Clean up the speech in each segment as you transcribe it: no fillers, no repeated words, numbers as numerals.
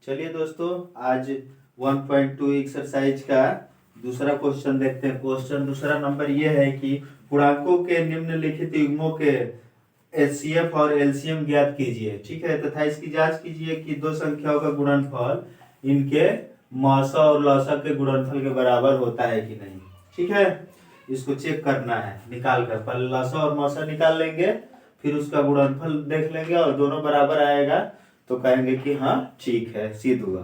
चलिए दोस्तों, आज 1.2 एक्सरसाइज का दूसरा क्वेश्चन देखते हैं। क्वेश्चन दूसरा नंबर ये है कि पूर्णांकों के निम्नलिखित युग्मों के एचसीएफ और एलसीएम ज्ञात कीजिए। ठीक है, तथा इसकी जांच कीजिए कि दो संख्याओं का गुणनफल इनके मौसा और लौसा के गुणनफल के बराबर होता है कि नहीं। ठीक है, इसको चेक करना है निकाल कर। पहले लौसा और मौसा निकाल लेंगे, फिर उसका गुणनफल देख लेंगे और दोनों बराबर आएगा तो कहेंगे कि हाँ ठीक है, सिद्ध हुआ।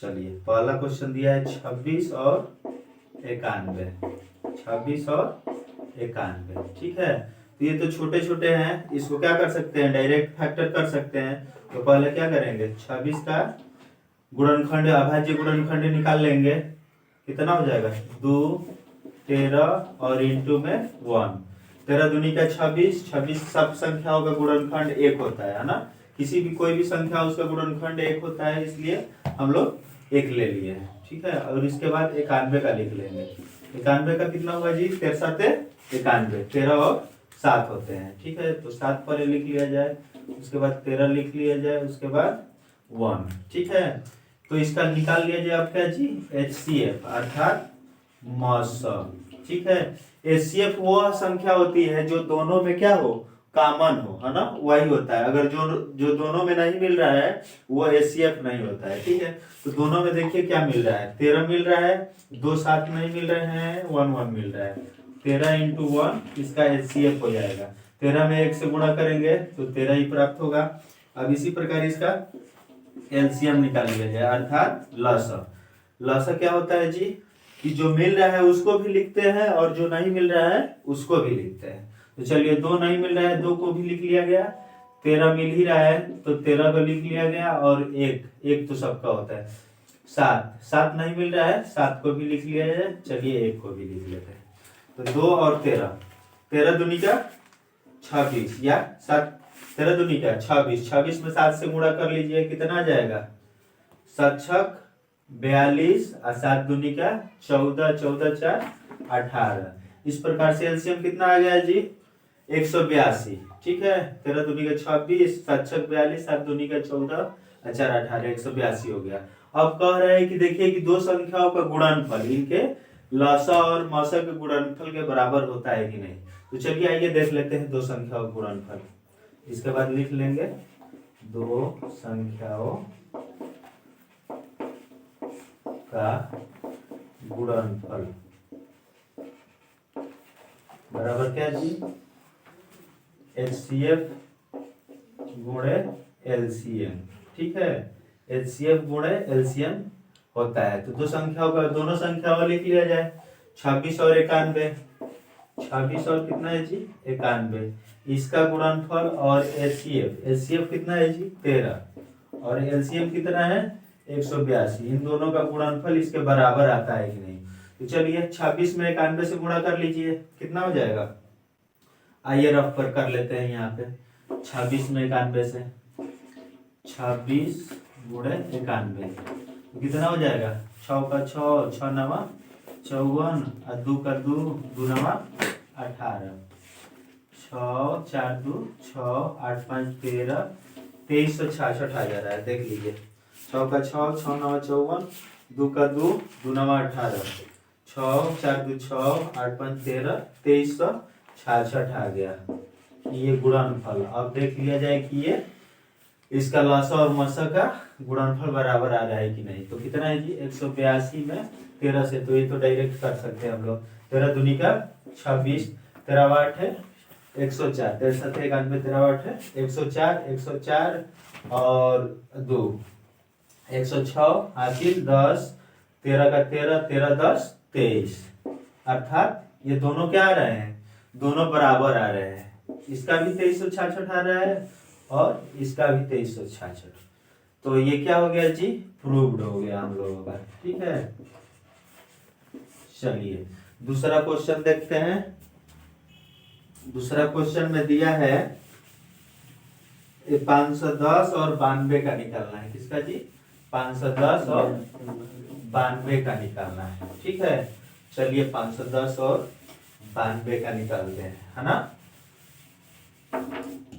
चलिए, पहला क्वेश्चन दिया है 26 और 91। 26 और 91। ठीक है, तो ये तो छोटे छोटे हैं, इसको क्या कर सकते हैं, डायरेक्ट फैक्टर कर सकते हैं। तो पहले क्या करेंगे, 26 का गुणनखंड अभाज्य गुणनखंड निकाल लेंगे। कितना हो जाएगा, 2, 13 और इंटू में 1। 13 दूनी का 26। 26 सब संख्याओं का गुणनखंड 1 होता है ना। किसी भी कोई भी संख्या उसका गुणनखंड 1 होता है, इसलिए हम लोग 1 ले लिए हैं। ठीक है, और इसके बाद 91 का लिख लेंगे। 91 का कितना हुआ जी, 13 7 91। 13 और 7 होते हैं। ठीक है, तो 7 पहले लिख लिया जाए, उसके बाद 13 लिख लिया जाए, उसके बाद 1। ठीक है, तो इसका निकाल लिया जाए आपका जी HCF अर्थात मौसा। ठीक है, HCF वो संख्या होती है जो दोनों में क्या हो, कॉमन हो, है ना, वही होता है। अगर जो दोनों में नहीं मिल रहा है वो HCF नहीं होता है। ठीक है, तो दोनों में देखिए क्या मिल रहा है, 13 मिल रहा है, 2 7 नहीं मिल रहे हैं, 1 1 मिल रहा है। 13 इंटू 1 इसका HCF हो जाएगा। 13 में 1 से गुणा करेंगे तो 13 ही प्राप्त होगा। अब इसी प्रकार इसका एलसीएम निकाल लिया जाए अर्थात लसा। लसा क्या होता है जी, कि जो मिल रहा है उसको भी लिखते हैं और जो नहीं मिल रहा है उसको भी लिखते हैं। तो चलिए, 2 नहीं मिल रहा है, 2 को भी लिख लिया गया। 13 मिल ही रहा है तो 13 को लिख लिया गया, और 1 तो सबका होता है। 7 नहीं मिल रहा है, 7 को भी लिख लिया जाए। चलिए, 1 को भी लिख लेते हैं। तो 2 और 13, 13 दूनी का 26 या 7, 13 दूनी का 26। 26 में 7 से गुणा कर लीजिए, कितना आ जाएगा, 7 छक 42 और 7 दूनी का 14, 14 4 18। इस प्रकार से एलसीएम कितना आ गया जी, 182। ठीक है, 13 दूनी का 26, 7 छक 42, 7 दूनी का 14 और 4 18, 182 हो गया। अब कह रहे हैं कि देखिए कि दो संख्याओं का गुणनफल इनके लसा और मौसा के गुणनफल के बराबर होता है कि नहीं। तो चलिए आइए देख लेते हैं दो संख्याओं का गुणनफल। इसके बाद लिख लेंगे दो संख्याओं का गुणनफल बराबर क्या जी, HCF गुणे LCM। ठीक है, HCF गुणे LCM होता है। तो दो संख्याओं का, दोनों संख्याओं लिख लिया जाए, 26 और 91। 26 और कितना है जी, 91। इसका गुणनफल और HCF कितना है जी, 13, और LCM कितना है, 182। इन दोनों का गुणनफल इसके बराबर आता है कि नहीं। तो चलिए, 26 में 91 से गुणा कर लीजिए, कितना हो जाएगा, आइए रफ पर कर लेते हैं। यहाँ पे 26 में 91 से 26 गुणे 91 तो कितना हो जाएगा, 6 का 6, 6 नवा 54, और 2 का 2, 2 नवा 18, 6 4 2 6 8 5 13, 2366 आ जा रहा है। देख लीजिए, 6 का 6, 6 नवा 54, 2 का 2, 2 नवा 18, 6 4 2 6 8 5 13, 2366 आ गया। ये गुणनफल अब देख लिया जाए कि ये इसका लसा और मसा का गुणनफल बराबर आ रहा है कि नहीं। तो कितना है जी, 182 में 13 से, तो ये तो डायरेक्ट कर सकते हैं हम लोग। 13 दूनी का 26, 13 8 है 104, 13 7 91, 13 8 है 104, 104 और 2 106, हासिल 10, 13 का 13, 13 10 23। अर्थात ये दोनों क्या आ रहे हैं, दोनों बराबर आ रहे हैं। इसका भी 2366 आ रहा है और इसका भी 2366। तो ये क्या हो गया जी, प्रूव्ड हो गया हम लोगों का। ठीक है, चलिए दूसरा क्वेश्चन देखते हैं। दूसरा क्वेश्चन में दिया है 510 और 92 का निकालना है। किसका जी, 510 और 92 का निकालना है। ठीक है, चलिए 510 और 92 का निकालते हैं, है ना।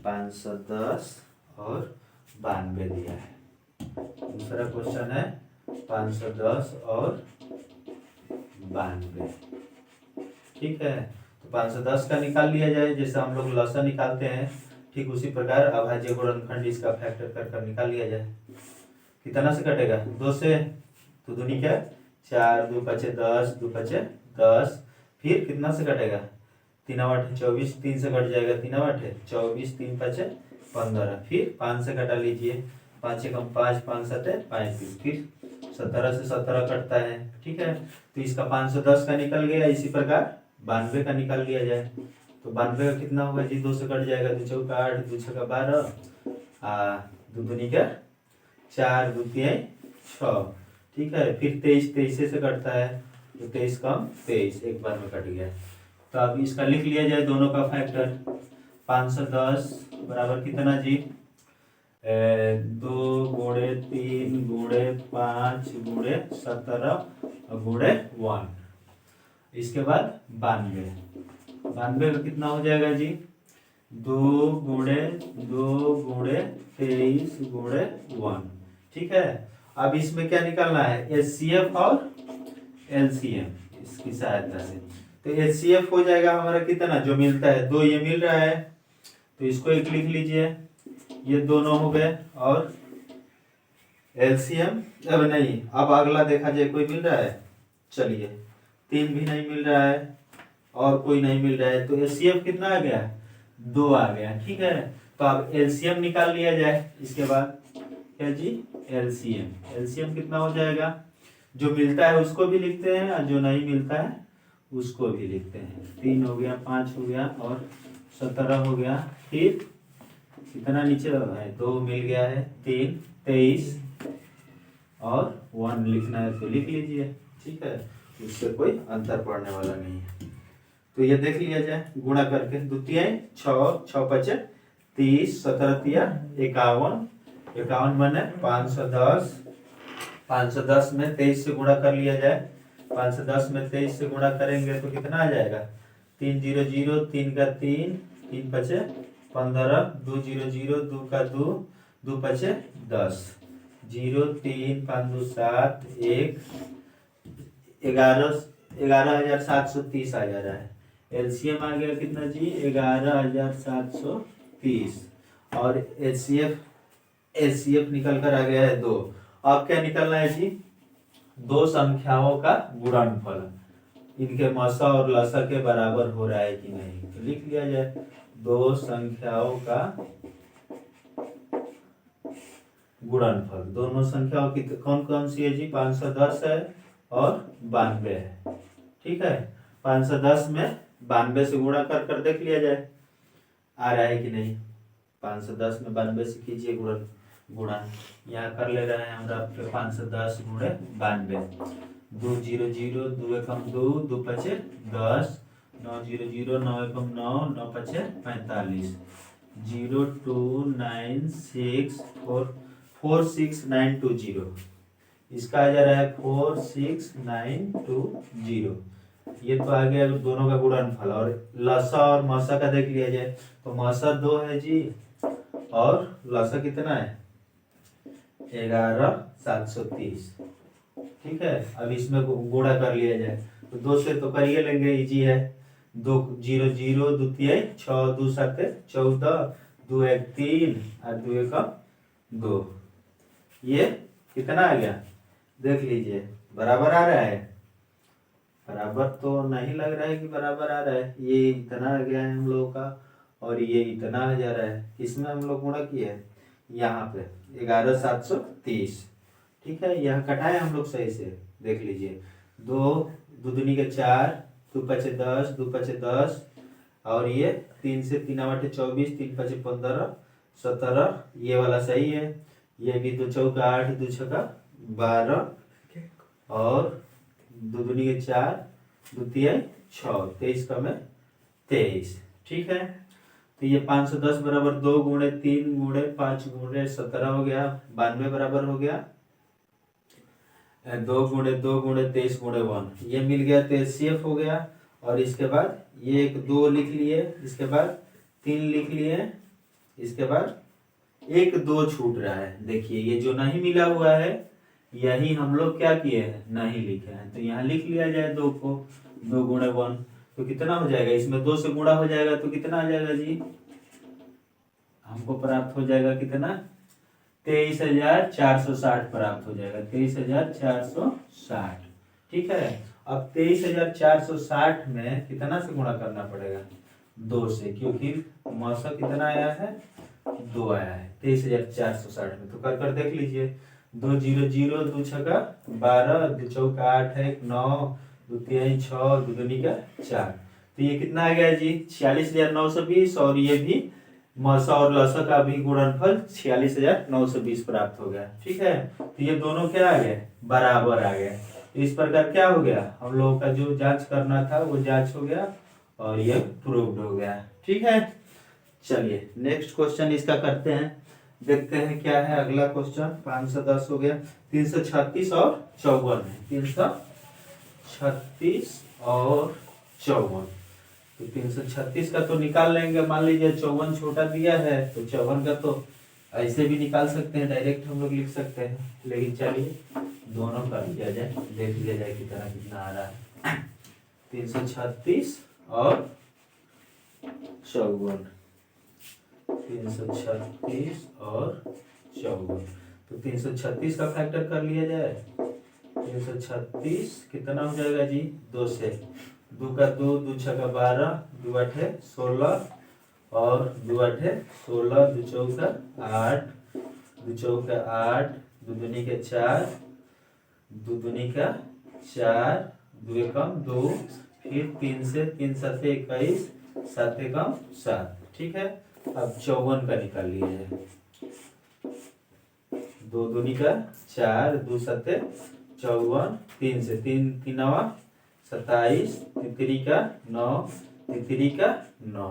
510 और 92 दिया है। दूसरा क्वेश्चन है 510 और 92। ठीक है, तो 510 का निकाल लिया जाए, जैसे हम लोग लसा निकालते हैं ठीक उसी प्रकार अभाज्य गुणनखंड इसका फैक्टर कर कर निकाल लिया जाए। कितना से कटेगा? 2 से, तो दूनी क्या, 4 2 पचे 10, 2 पचे 10, फिर कितना से कटेगा? 3 8 24, 3 से कट जाएगा, 3 8 24, 3 5 15, फिर 5 से कटा लीजिए, 5 कम 5, 5 7 35, फिर 17 से 17 कटता है। ठीक है, तो इसका 510 का निकल गया। इसी प्रकार 92 का निकाल लिया जाए, तो 92 का कितना होगा जी? 2 से कट जाएगा, 2 चौका 8, 2 छक्का 12, 2 दूनी क्या 4, 2 तिहाई 6। ठीक है, फिर 23, 23 से कटता है, तो 23 कम 23 एक बार में कट गया। तो अब इसका लिख लिया जाए दोनों का फैक्टर। 510 बराबर कितना जी? 2 गुणे 3 गुणे 5 गुणे 17 गुणे 1। इसके बाद 92, 92 का कितना हो जाएगा जी? 2 गुणे 2 गुणे 23 गुणे 1। ठीक है, अब इसमें क्या निकालना है? एचसीएफ और एलसीएम इसकी सहायता से। तो एचसीएफ हो जाएगा हमारा कितना, जो मिलता है 2 ये मिल रहा है, तो इसको एक लिख लीजिए, ये दोनों हो गए। और एलसीएम अब नहीं, अब अगला देखा जाए कोई मिल रहा है? चलिए, 3 भी नहीं मिल रहा है और कोई नहीं मिल रहा है, तो एचसीएफ कितना आ गया? 2 आ गया। ठीक है, तो अब एलसीएम निकाल लिया जाए। इसके बाद क्या जी? एलसीएम, एलसीएम कितना हो जाएगा? जो मिलता है उसको भी लिखते हैं और जो नहीं मिलता है उसको भी लिखते हैं। 3 हो गया, 5 हो गया और 17 हो गया, फिर कितना नीचे है? 2 मिल गया है, 3 23 और 1 लिखना है तो लिख लीजिए। ठीक है, इससे कोई अंतर पड़ने वाला नहीं है। तो ये देख लिया जाए गुणा करके। 2 तिहाई 6, 6 पचे 30, 17 तिया 51, 51 बने 510, 510 में 23 से गुणा कर लिया जाए। 510 में 23 से गुणा करेंगे तो कितना आ जाएगा? 3 0 0, 3 का 3, 3 पचे 15, 2 0 0, 2 का 2, 2 पचे 10, 0 3 5 2 7 1 11, 11,730 आ जा रहा है। एलसीएम आ गया कितना जी? 11,730 और एचसीएफ निकल कर आ गया है 2। अब क्या निकलना है जी? 2 संख्याओं का गुणनफल, इनके मसा और लसा के बराबर हो रहा है कि नहीं, तो लिख लिया जाए 2 संख्याओं का गुणनफल। दोनों संख्याओं की कौन कौन सी है जी? 510 है और 92 है। ठीक है, 510 में 92 से गुणा कर कर देख लिया जाए आ रहा है कि नहीं। 510 में 92 से कीजिए गुणा, यहाँ कर ले रहे हैं हमरा 510 गुणे 92। 2 0 0, 2 एकम 2, 2 पचे 10, 9 0 0, 9 एकम 9, 9 पचे 45, 0 2 9 6 4 4 6 9 2 0। इसका आ जा रहा है 4 6 9 2 0। ये तो आ गया दोनों का गुणनफल। और लसा और मसा का देख लिया जाए, तो मसा 2 है जी और लसा कितना है? 11,730। ठीक है, अब इसमें गुणा कर लिया जाए, तो 2 से तो करिए लेंगे, इजी है। 2 0 0, 2 तिहाई 6, 2 7 14, 2 1 3 और 2 1 2। ये कितना आ गया? देख लीजिए, बराबर आ रहा है? बराबर तो नहीं लग रहा है कि बराबर आ रहा है। ये इतना आ गया है हम लोगों का और ये इतना आ जा रहा है। किसमें हम लोग गुणा किए हैं? यहाँ पे 11,730। ठीक है, यह कटाए हम लोग सही से, देख लीजिए। 2 2 दूनी के 4, 2 पचे 10, 2 पचे 10 और ये 3 से 3 8 24, 3 पचे 15 17, ये वाला सही है। ये भी 2 चौका 8, 2 छक्का 12 और 2 दूनी के 4, 2 तिहाई 6, 23 का में 23। ठीक है, तो ये 510 बराबर 2 गुणे 3 गुणे 5 गुणे 17 हो गया, 92 बराबर हो गया 2 गुणे 2 गुणे 23 गुणे 1। ये मिल गया, तो एचसीएफ हो गया। और इसके बाद ये एक 2 लिख लिए, इसके बाद 3 लिख लिए, इसके बाद एक दो छूट रहा है। देखिए ये जो नहीं मिला हुआ है यही हम लोग क्या किए हैं, नहीं लिखे हैं, तो यहाँ लिख लिया जाए 2 को। 2 गुणे 1 तो कितना हो जाएगा, इसमें 2 से गुणा हो जाएगा तो कितना आ जाएगा जी, हमको प्राप्त हो जाएगा कितना, 23,460 प्राप्त हो जाएगा, 23,460। ठीक है, अब 23,460 में कितना से गुणा करना पड़ेगा, 2 से, क्योंकि मौसा कितना आया है, 2 आया है 23,460 में। तो कर कर देख लीजिए, 2 0 0, 2 छक्का 12, 2 चौका 8 है 9, 2 3 6, 2 दूनी का 4। तो ये कितना आ गया जी, 46,920, और ये भी मौसा और लौसा का भी गुणनफल 46,920 प्राप्त हो गया। ठीक है, तो ये दोनों क्या आ गए, बराबर आ गए। तो इस प्रकार क्या हो गया, हम लोगों का जो जांच करना था वो जांच हो गया और ये प्रूव्ड हो गया। ठीक है, चलिए नेक्स्ट क्वेश्चन इसका करते हैं, देखते हैं क्या है अगला क्वेश्चन। 510 हो गया, 336 और 54 है, 336 और 54। तो 336 का तो निकाल लेंगे, मान लीजिए 54 छोटा दिया है तो 54 का तो ऐसे भी निकाल सकते हैं, डायरेक्ट हम लोग लिख सकते हैं, लेकिन चलिए दोनों कर लिया जाए, देख लिया जाए कितना कितना आ रहा है। 336 और 54, 336 और 54, तो 336 का फैक्टर कर लिया जाए। 336 कितना हो जाएगा जी, 2 से, 2 का 2, 2 छक्का 12, 2 8 16, और 2 8 16, 2 चौका 8, 2 चौका 8, 2 दूनी के 4, 2 दूनी का 4, 2 एकम 2, फिर 3 से 3 7 21, 7 एकम 7। ठीक है, अब 54 का निकाल लिया जाए, 2 दूनी का 4, 2 7 54, 3 से 3 3 27, 3 का 9, 3 का 9,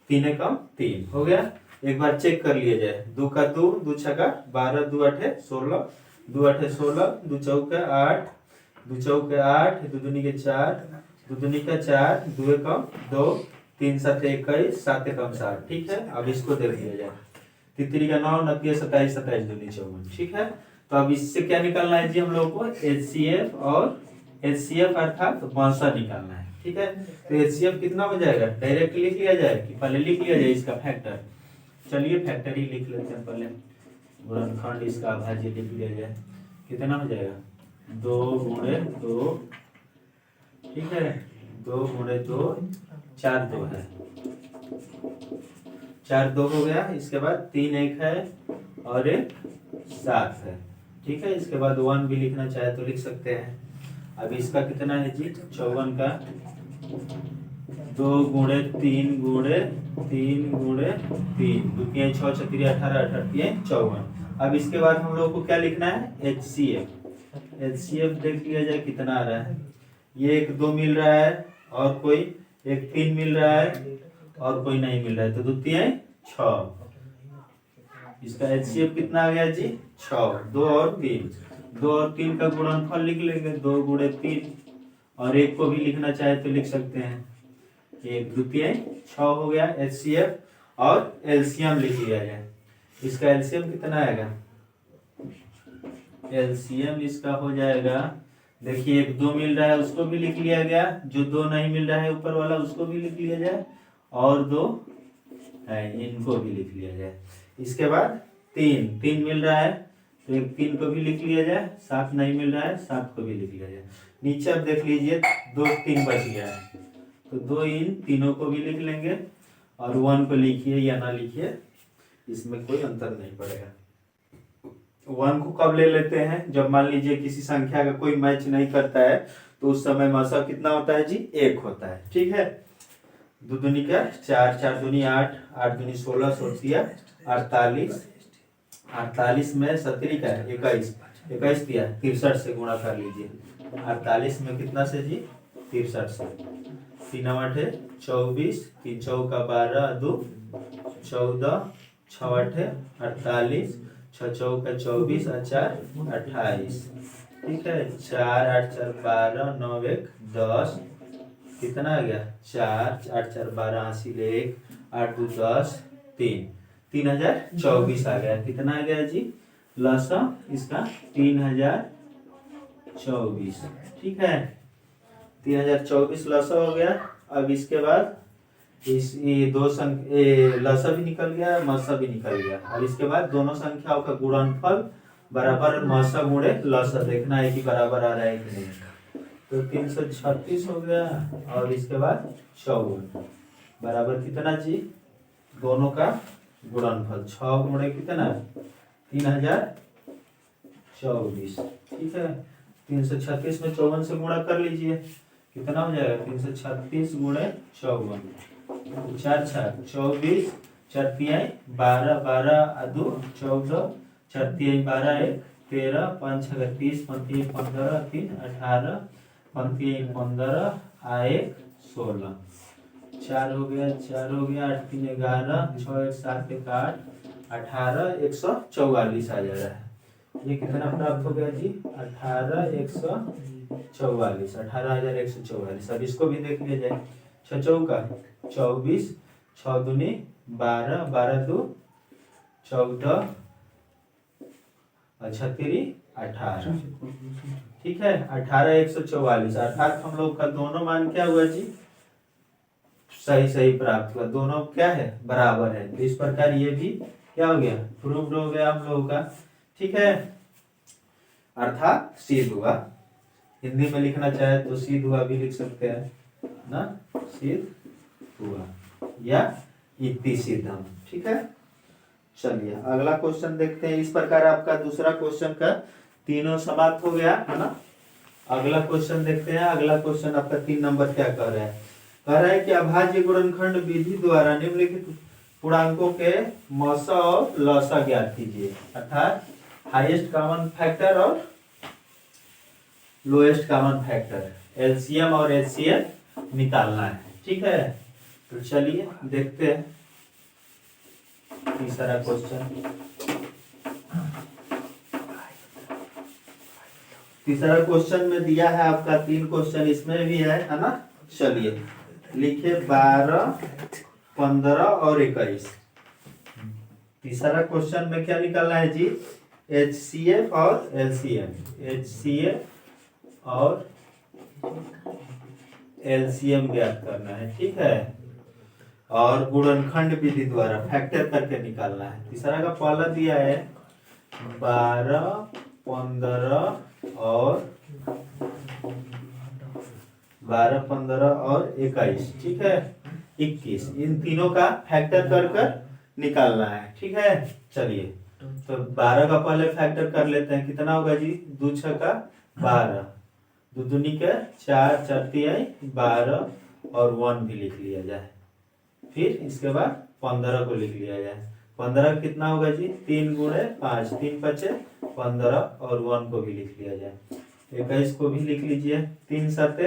3 एकम 3 हो गया। एक बार चेक कर लिया जाए, 2 का 2, 2 छक्का 12, 2 8 16, 2 8 16, 2 चौका 8, 2 चौका 8, 2 दूनी के 4, 2 दूनी का 4, 2 एकम 2, 3 7 21, 7 एकम 7। ठीक है, अब इसको देख लिया जाए, 3 का 9, 29 27, 27 दूनी 54। ठीक है, तो अब इससे क्या निकालना है जी, हम लोग को HCF और HCF अर्थात मौसा निकालना है। ठीक है, तो HCF कितना हो जाएगा, डायरेक्ट लिख लिया जाए कि पहले लिख लिया जाए इसका फैक्टर। चलिए फैक्टर ही लिख लेते हैं पहले, गुणनखंड इसका अभाज्य लिख लिया जाए, कितना हो जाएगा, 2 गुणे 2। ठीक है, 2 गुणे 2, 4 2 है, 4 2 हो गया। इसके बाद 3 1 है और 1 7 है। ठीक है, इसके बाद 1 भी लिखना चाहे तो लिख सकते हैं। अब इसका कितना है जी, 54 का 2 गुणे 3 गुणे 3 गुणे 3, 2 3 6 6 3 18, 18 3 54। अब इसके बाद हम लोग को क्या लिखना है, HCF। HCF देख लिया जाए कितना आ रहा है, ये 1 2 मिल रहा है, और कोई 1 3 मिल रहा है, और कोई नहीं मिल रहा है, तो 2 3 6। इसका HCF कितना आ गया जी, 6, 2 और 3, 2 और 3 का गुणनफल लिख लेंगे, 2 गुणे 3, और 1 को भी लिखना चाहे तो लिख सकते हैं, 1 2 3 6 हो गया HCF। और LCM लिख लिया जाए, इसका LCM कितना आएगा, LCM इसका हो जाएगा, देखिए 1 2 मिल रहा है उसको भी लिख लिया गया, जो 2 नहीं मिल रहा है ऊपर वाला उसको भी लिख लिया जाए, और 2 है इनको भी लिख लिया जाए। इसके बाद 3 3 मिल रहा है तो 1 3 को भी लिख लिया जाए, 7 नहीं मिल रहा है 7 को भी लिख लिया जाए। नीचे अब देख लीजिए 2 3 बच गया है, तो 2 इन तीनों को भी लिख लेंगे, और 1 को लिखिए या ना लिखिए इसमें कोई अंतर नहीं पड़ेगा। 1 को कब ले लेते हैं, जब मान लीजिए किसी संख्या का कोई मैच नहीं करता है, तो उस समय मौसा कितना होता है जी, 1 होता है। ठीक है, 2 दूनी का 4, 4 दूनी 8, 8 दूनी 16, 16 48, 48 में 17 का 21, 21 दिया 63 से गुणा कर लीजिए, 48 में कितना से जी, 63 से, 3 8 24, 3 चौका 12, 2 14, 6 8 48, 6 चौका 24, 4 28। ठीक है, 4 8 4 12, 9 1 10, कितना आ गया, 4 8 4 12 80 1, 8 2 10 3, 3024 आ गया। कितना आ गया जी लसा इसका 3024। ठीक है 3024 लसा हो गया। अब इसके बाद ये दो संख्या लसा भी निकल गया मसा भी निकल गया। अब इसके बाद दोनों संख्याओं का गुणनफल बराबर मसा गुणे लसा देखना है कि बराबर आ रहा है कि नहीं। तो 336 हो गया और इसके बाद 54 बराबर कितना जी दोनों का गुणनफल 6 गुणे कितना 3024। ठीक है 336 में 54 से गुणा कर लीजिए कितना हो जाएगा 336 गुणे 54 4 4 24 4 3 12 12 2 14 4 3 12 1 13 5 6 30 5 15 3 18 5 15 1 16 4 हो गया 8 3 11 6 1 7 1 8 18 144 आ जा रहा है। ये कितना प्राप्त हो गया जी 18,144 अब इसको भी देख लिया जाए 6 चौका 24 6 दूनी 12 12 दो 14 अच्छा 18। ठीक है 18,144 अर्थात हम लोग का दोनों मान क्या हुआ जी सही प्राप्त हुआ। दोनों क्या है बराबर है। तो इस प्रकार ये भी क्या हो गया प्रूव्ड हो गया हम लोगों का। ठीक है अर्थात सिद्ध हुआ। हिंदी में लिखना चाहे तो सिद्ध हुआ भी लिख सकते हैं ना सिद्ध हुआ या इति सिद्धम। ठीक है चलिए अगला क्वेश्चन देखते हैं। इस प्रकार आपका दूसरा क्वेश्चन का तीनों समाप्त हो गया है ना। अगला क्वेश्चन देखते हैं। अगला क्वेश्चन आपका 3 नंबर क्या कह रहा है। कह रहा है कि अभाज्य गुणनखंड विधि द्वारा निम्नलिखित पूर्णांकों के मौसा और लौसा ज्ञात कीजिए। अर्थात हाईएस्ट कॉमन फैक्टर और लोएस्ट कॉमन फैक्टर एलसीएम और एचसीएफ निकालना है। ठीक है तो चलिए देखते हैं तीसरा क्वेश्चन। तीसरा क्वेश्चन में दिया है आपका 3 क्वेश्चन इसमें भी है ना। चलिए लिखिए 12 15 और 21। तीसरा क्वेश्चन में क्या निकालना है जी HCF और LCM HCF और LCM ज्ञात करना है। ठीक है और गुणनखंड विधि द्वारा फैक्टर करके निकालना है। तीसरा का पहला दिया है 12 15 और 21। ठीक है 21 इन तीनों का फैक्टर कर निकालना है। ठीक है चलिए तो 12 का पहले फैक्टर कर लेते हैं। कितना होगा जी 2 6 का 12 2 दूनी के 4 4 3 12 और 1 भी लिख लिया जाए। फिर इसके बाद 15 को लिख लिया जाए। 15 कितना होगा जी 3 गुणे 5 3 बचे 15 और 1 को भी लिख लिया जाए। 21 को भी लिख लीजिए 3 7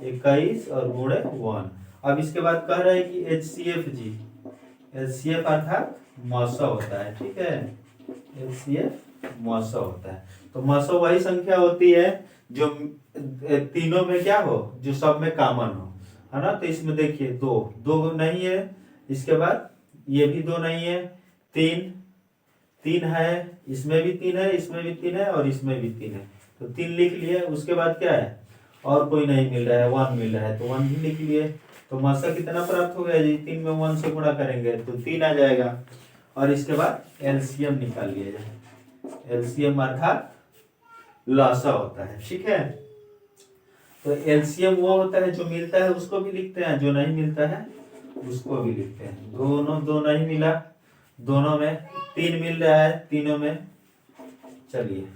21 और गुणे 1। अब इसके बाद कह रहा है कि HCF जी HCF अर्थात मौसा होता है। ठीक है HCF मौसा होता है। तो मौसा वही संख्या होती है जो तीनों में क्या हो जो सब में कॉमन हो है ना। तो इसमें देखिए 2 नहीं है। इसके बाद ये भी 2 नहीं है 3 है इसमें भी 3 है इसमें भी 3 है और इसमें भी 3 है। तो 3 लिख लिए। उसके बाद क्या है और कोई नहीं मिल रहा है 1 मिल रहा है तो 1 भी लिख लिए। तो मौसा कितना प्राप्त हो गया जी 3 में 1 से गुणा करेंगे तो 3 आ जाएगा। और इसके बाद एलसीएम निकाल लिया जाए। एलसीएम अर्थात लौसा होता है। ठीक है तो एलसीएम वो होता है जो मिलता है उसको भी लिखते हैं जो नहीं मिलता है उसको भी लिखते हैं। दोनों 2 नहीं मिला दोनों में 3 मिल रहा है तीनों में। चलिए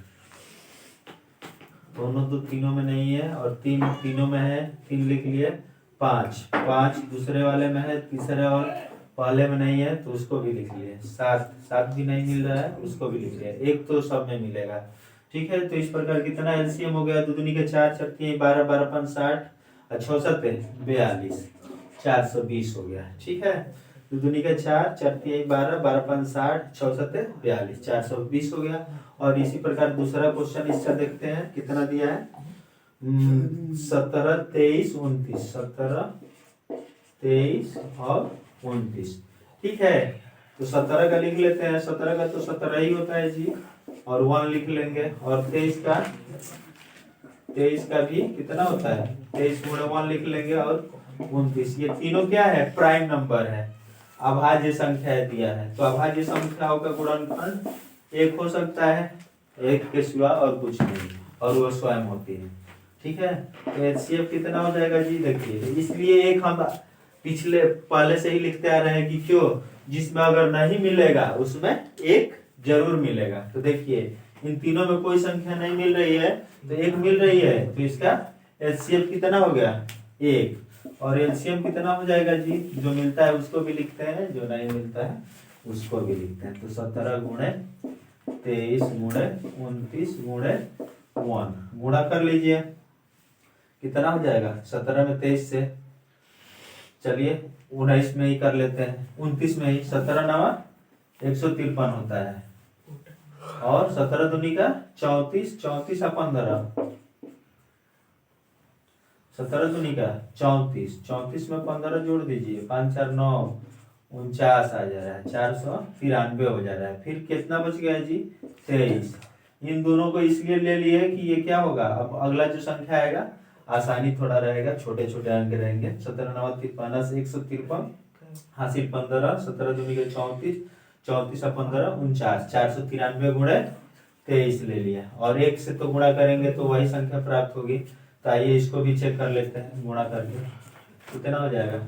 दोनों तो तीनों में नहीं है और 3 तीनों में है 3 लिख लिए। 5 दूसरे वाले में है तीसरे और पहले में नहीं है तो उसको भी लिख लिए। 7 भी नहीं मिल रहा है उसको भी लिख लिया। 1 तो सब में मिलेगा। ठीक है तो इस प्रकार कितना एलसीएम हो गया 2 दूनी के 4 4 3 12 12 5 60 और 6 7 42 420 हो गया। ठीक है 2 दूनी के 4 4 3 12 12 5 60 6 7 42 420 हो गया। और इसी प्रकार दूसरा क्वेश्चन इसका देखते हैं कितना दिया है 17 23 29 17 23 और 29। ठीक है तो 17 का लिख लेते हैं, 17 का तो 17 ही होता है जी, और 1 लिख लेंगे। और 23 का भी कितना होता है, 23 गुणे 1 लिख लेंगे, और 29। ये तीनों क्या है, प्राइम नंबर है, अभाज्य संख्या दिया है। तो अभाज्य संख्याओं का गुणनफल 1 हो सकता है, 1 के सिवा और कुछ नहीं, और वो स्वयं होती है। ठीक है, तो एचसीएफ कितना हो जाएगा जी, देखिए, इसलिए एक हम पिछले पहले से ही लिखते आ रहे हैं कि क्यों, जिसमें अगर नहीं मिलेगा उसमें एक जरूर मिलेगा। तो देखिए इन तीनों में कोई संख्या नहीं मिल रही है, तो एक मिल रही है, तो इसका एचसीएफ कितना हो गया, 1। और एलसीएम कितना हो जाएगा जी, जो मिलता है उसको भी लिखते हैं, जो नहीं मिलता है उसको भी लिखते हैं। तो 17 गुणे 23 गुणे 29 गुणे 1 गुणा कर लीजिए, कितना हो जाएगा, 17 में 23 से, चलिए 19 में ही कर लेते हैं, 29 में ही, 17 नवा 153 होता है, और 17 दूनी का 34, 34 और 15, 17 दूनी का 34, 34 में 15 जोड़ दीजिए, 5 4 9 49 आ जा रहा है, 493 हो जा रहा है। फिर कितना बच गया जी, 23। इन दोनों को इसलिए ले लिए कि ये क्या होगा, अब अगला जो संख्या आएगा आसानी थोड़ा रहेगा, छोटे छोटे अंक रहेंगे। 17 9 53 153 हासिल 15, 17 दूनी का 34, 34 और 15 49, 493 गुणे 23 ले लिया, और 1 से तो गुणा करेंगे तो वही संख्या प्राप्त होगी। तो आइए इसको भी चेक कर लेते हैं, गुणा करके कितना हो जाएगा।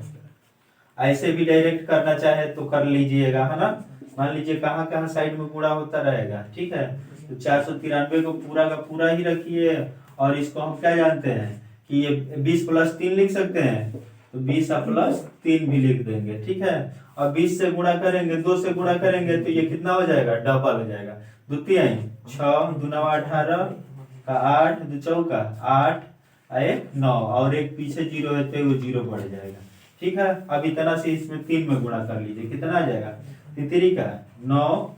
ऐसे भी डायरेक्ट करना चाहे तो कर लीजिएगा, है ना। मान लीजिए कहाँ कहाँ साइड में गुणा होता रहेगा, ठीक है। तो 493 को पूरा का पूरा ही रखिए, और इसको हम क्या जानते हैं कि ये 20 + 3 लिख सकते हैं, तो 20 + 3 भी लिख देंगे, ठीक है। और 20 से गुणा करेंगे, 2 से गुणा करेंगे तो ये कितना हो जाएगा, डबल हो जाएगा। द्वितीय 6 2 9 18 का 8 2 चौका 8 1 9, और एक पीछे 0 है तो वो 0 बढ़ जाएगा, ठीक है। अब इतना से इसमें 3 में गुणा कर लीजिए, कितना आ जाएगा, 3 का 9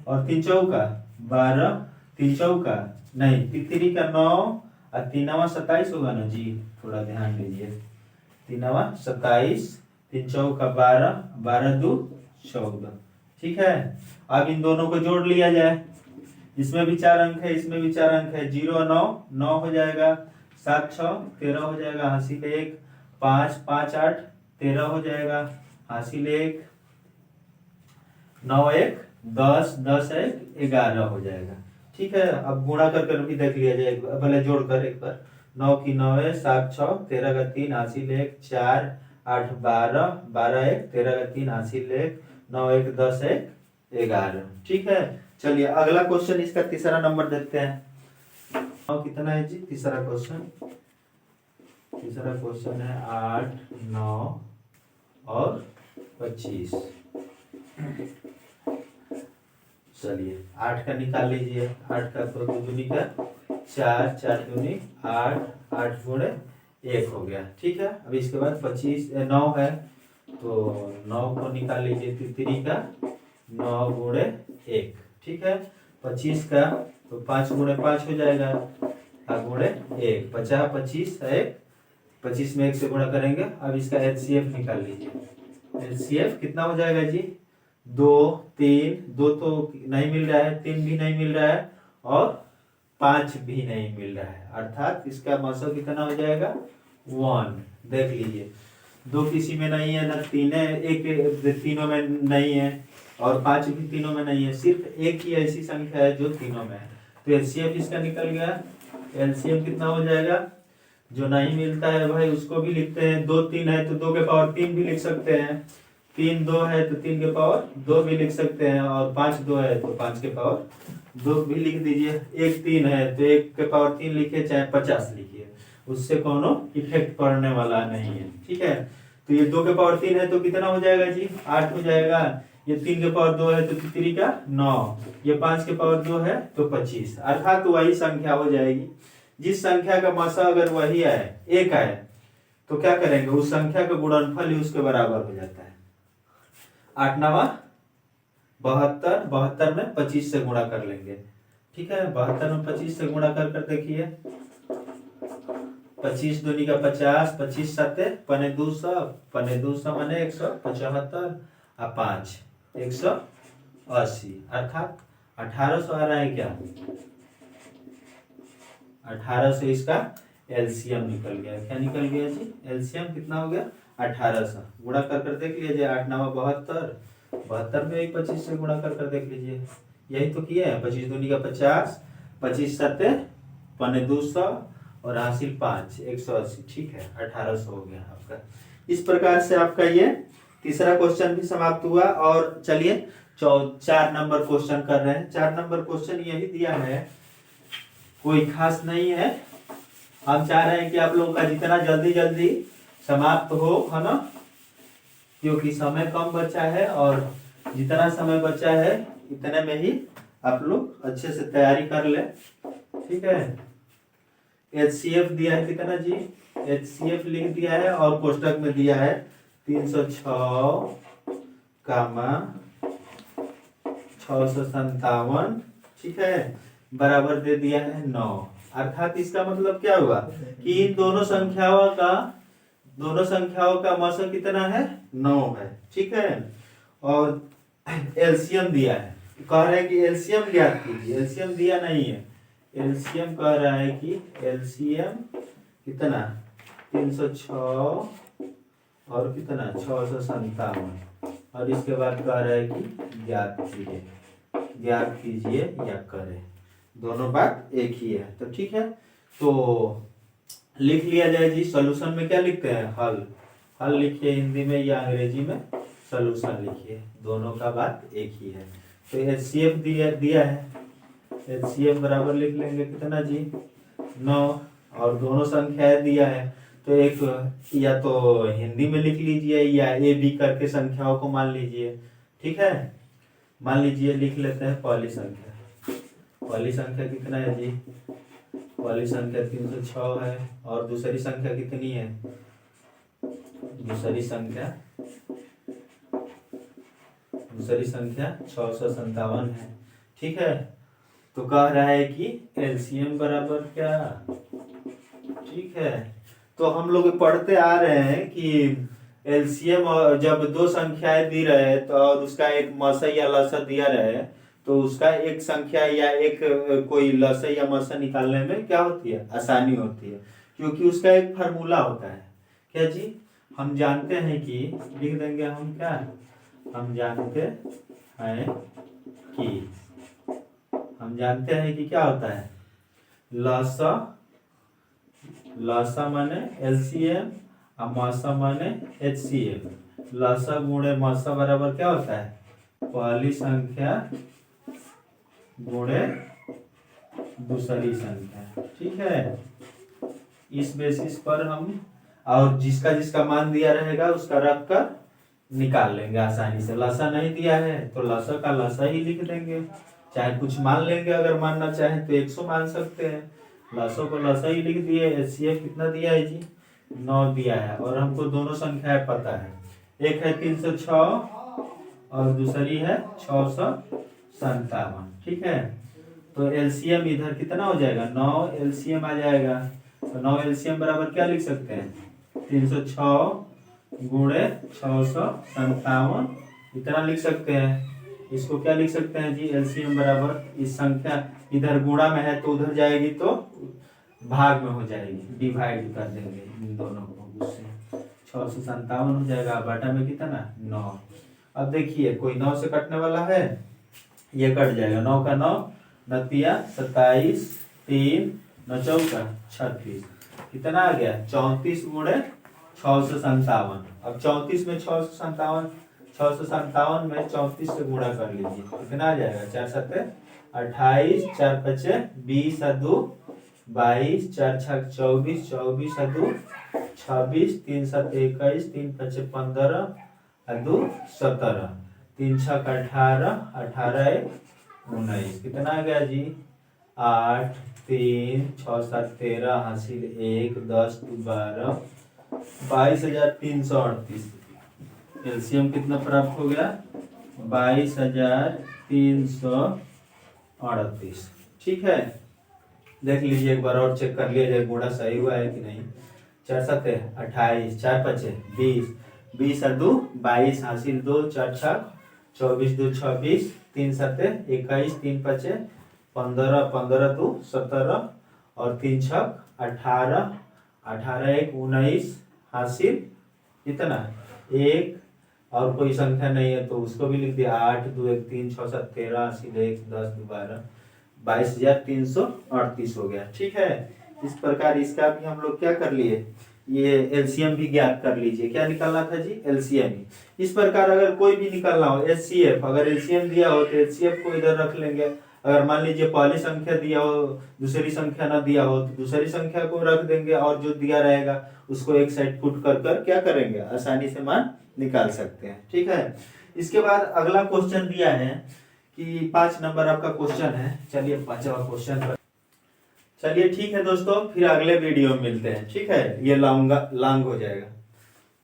और 3 चौका 12, 3 चौका नहीं 3 का 9 और 3 27 होगा ना जी, थोड़ा ध्यान दीजिए, 3 27, 3 चौका 12, 12 2 14, ठीक है। अब इन दोनों को जोड़ लिया जाए, इसमें भी 4 अंक है, इसमें भी 4 अंक है, 0 और 9 9 हो जाएगा, 7 6 13 हो जाएगा, हासिल 1, 5 5 8 13 हो जाएगा, हासिल 1, 9 1 10 10 1 11 हो जाएगा, ठीक है। अब गुणा कर भी देख लिया जाए, पहले जोड़ कर एक बार, 9 की 9 है, 7 6 13 का 3 हासिल 1, 4 8 12 12 1 13 का 3 हासिल 1, 9 1 10 1 11, ठीक है। चलिए अगला क्वेश्चन, इसका तीसरा नंबर देखते हैं। कितना है जी तीसरा क्वेश्चन, तीसरा क्वेश्चन है 8 9 और 25। चलिए 8 का निकाल लीजिए, 8 का तो दूनी का 4 4 दूनी 8 8 गुणे 1 हो गया, ठीक है। अब इसके बाद 25 9 है, तो 9 को निकाल लीजिए, 3 का 9 गुणे 1, ठीक है। 25 का तो 5 गुणे 5 हो जाएगा, गुणे 1 50 25 है, 25 में 1 से गुणा करेंगे। अब इसका एचसीएफ निकाल लीजिए, एचसीएफ कितना हो जाएगा जी, 2 3 2 तो नहीं मिल रहा है, 3 भी नहीं मिल रहा है, और 5 भी नहीं मिल रहा है, अर्थात इसका मतलब कितना हो जाएगा, 1। देख लीजिए 2 किसी में नहीं है, ना 3 है, एक तीनों में नहीं है, और 5 भी तीनों में नहीं है, सिर्फ एक ही ऐसी संख्या है जो तीनों में है। तो एलसीएम इसका निकल गया, एलसीएम कितना हो जाएगा, जो नहीं मिलता है भाई उसको भी लिखते हैं, 2 3 है तो 2 के पावर 3 भी लिख सकते हैं, 3 2 है तो 3 के पावर 2 भी लिख सकते हैं, और 5 2 है तो 5 के पावर 2 भी लिख दीजिए। 1 3 है तो 1 के पावर 3 लिखिए, चाहे 50 लिखिए, उससे कोनो इफेक्ट पड़ने वाला नहीं है, ठीक है। तो ये 2 के पावर 3 है तो कितना हो जाएगा जी, 8 हो जाएगा। ये 3 के पावर 2 है तो 3 का 9, ये 5 के पावर 2 है तो 25, अर्थात वही संख्या हो जाएगी। जिस संख्या का मासा अगर वही आए, एक आए, तो क्या करेंगे, उस संख्या का गुणनफल ही उसके बराबर हो जाता है। 8 9 72, 72 में 25 से गुणा कर लेंगे, ठीक है। 72 में 25 से गुणा कर देखिए, 25 दूनी का 50, 25 7 पने 200 माने 175 और 5 180, अर्थात 1800 आ रहा है क्या? 18 से इसका एलसीएम निकल गया। क्या निकल गया जी? एलसीएम कितना हो गया? 1800। गुणा कर देख लीजिए, 8 9 72, 72 में एक 25 से गुणा कर देख लीजिए। यही तो किया है। 25 दूनी का 50, 25 सत्ते पौने 200 और हासिल 5, 180। ठीक है, 1800 हो गया आपका। इस प्रकार से आपका ये तीसरा क्वेश्चन भी समाप्त हुआ। और चलिए 4 नंबर क्वेश्चन कर रहे हैं। 4 नंबर क्वेश्चन यही दिया है, कोई खास नहीं है। हम चाह रहे हैं कि आप लोगों का जितना जल्दी जल्दी समाप्त हो, है ना, क्योंकि समय कम बचा है और जितना समय बचा है इतने में ही आप लोग अच्छे से तैयारी कर ले। ठीक है। HCF दिया है कितना जी? HCF लिख दिया है और कोष्टक में दिया है 306, 657। ठीक है, बराबर दे दिया है 9। अर्थात इसका मतलब क्या हुआ कि इन दोनों संख्याओं का मौसा कितना है? 9 है। ठीक है। और एलसीएम दिया है, कह रहे हैं कि एलसीएम ज्ञात कीजिए। एलसीएम दिया नहीं है। एलसीएम कह रहा है कि एलसीएम कितना? 306 और कितना? 657। और इसके बाद कह रहा है कि ज्ञात कीजिए या करें। दोनों बात एक ही है। तो ठीक है, तो लिख लिया जाए जी। सॉल्यूशन में क्या लिखते हैं? हल लिखिए हिंदी में या अंग्रेजी में सॉल्यूशन लिखिए, दोनों का बात एक ही है। तो HCF दिया है, HCF बराबर लिख लेंगे कितना जी? 9। और दोनों संख्याएं दिया है, तो एक या तो हिंदी में लिख लीजिए या ए बी करके संख्याओं को मान लीजिए। ठीक है, मान लीजिए लिख लेते हैं पहली संख्या कितना है जी? पहली संख्या 306 है। और दूसरी संख्या कितनी है? दूसरी संख्या 657 है। ठीक है, तो कह रहा है कि एलसीएम बराबर क्या? ठीक है, तो हम लोग पढ़ते आ रहे हैं कि एलसीएम जब दो संख्याएं दी रहे तो और उसका एक मसा या लसा दिया रहे, तो उसका एक संख्या या एक कोई लसा या मसा निकालने में क्या होती है? आसानी होती है, क्योंकि उसका एक फार्मूला होता है। क्या जी? हम जानते हैं कि लिख देंगे हम क्या? हम जानते हैं कि क्या होता है? लसा माने एलसीएम और मसा माने एचसीएफ। लसा गुणे मसा बराबर क्या होता है? पहली संख्या गुणे दूसरी संख्या। ठीक है, इस बेसिस पर हम और जिसका मान दिया रहेगा उसका रख कर निकाल लेंगे आसानी से। लसा नहीं दिया है तो लसा का लसा ही लिख देंगे, चाहे कुछ मान लेंगे। अगर मानना चाहे तो 100 मान सकते हैं, लसों को लसा ही लिख दिए। HCF कितना दिया है जी? 9 दिया है। और हमको दोनों संख्याएं पता है, एक है 306 और दूसरी है 657। ठीक है, तो एलसीएम इधर कितना हो जाएगा? 9 एलसीएम आ जाएगा। तो 9 एलसीएम बराबर क्या लिख सकते हैं? 306 गुणे 657, इतना लिख सकते हैं। इसको क्या लिख सकते हैं जी? एलसीएम बराबर, इस संख्या इधर गुणा में है तो उधर जाएगी तो भाग में हो जाएगी, डिवाइड कर देंगे इन दोनों को, उससे 657 हो जाएगा। बटा में कितना? 9। अब देखिए कोई 9 से कटने वाला है, ये कट जाएगा। 9 का 9 नतिया 27, 3 9 चौका 36, कितना आ गया? 34 गुणे 657। अब 34 में 657 में 34 से गुणा कर लीजिए, कितना आ जाएगा? 4 7 28, 4 5 20 और 2 22, 4 6 24, 24 और 2 26, 3 7 21, 3 5 15 और 2 17, 3 6 18, 18 19, कितना आ गया जी? 8 3 6 7 13 हासिल 1 10 12, 22,338। एलसीएम कितना प्राप्त हो गया? 22,338। ठीक है, देख लीजिए एक बार और चेक कर लिया जाए गुणा सही हुआ है कि नहीं। 4 7 28, 4 5 20, 20 और 2 22 हासिल 2, 4 6 24 2 26, 3 7 21, 3 5 15, 15 2 17 और 3 6 18, 18 1 19 हासिल कितना एक, और कोई संख्या नहीं है तो उसको भी लिख दिया 8 2 1 3 6 7 13 हासिल 1 10 12 22,338 हो गया। ठीक है, इस प्रकार इसका भी हम लोग क्या कर लिए, ये एलसीएम भी ज्ञात कर लीजिए। क्या निकालना था जी, एलसीएम ही। इस प्रकार अगर कोई भी निकालना हो एचसीएफ, अगर एलसीएम दिया हो तो एचसीएफ को इधर रख लेंगे। अगर मान लीजिए पहली संख्या दिया हो, दूसरी संख्या ना दिया हो तो दूसरी संख्या को रख देंगे और जो दिया रहेगा उसको एक साइड पुट कर कर क्या करेंगे, आसानी से मान निकाल सकते हैं। ठीक है, इसके बाद अगला क्वेश्चन दिया है कि 5 नंबर आपका क्वेश्चन है। चलिए 5वां क्वेश्चन पर चलिए। ठीक है दोस्तों, फिर अगले वीडियो में मिलते हैं। ठीक है, ये लॉन्ग हो जाएगा।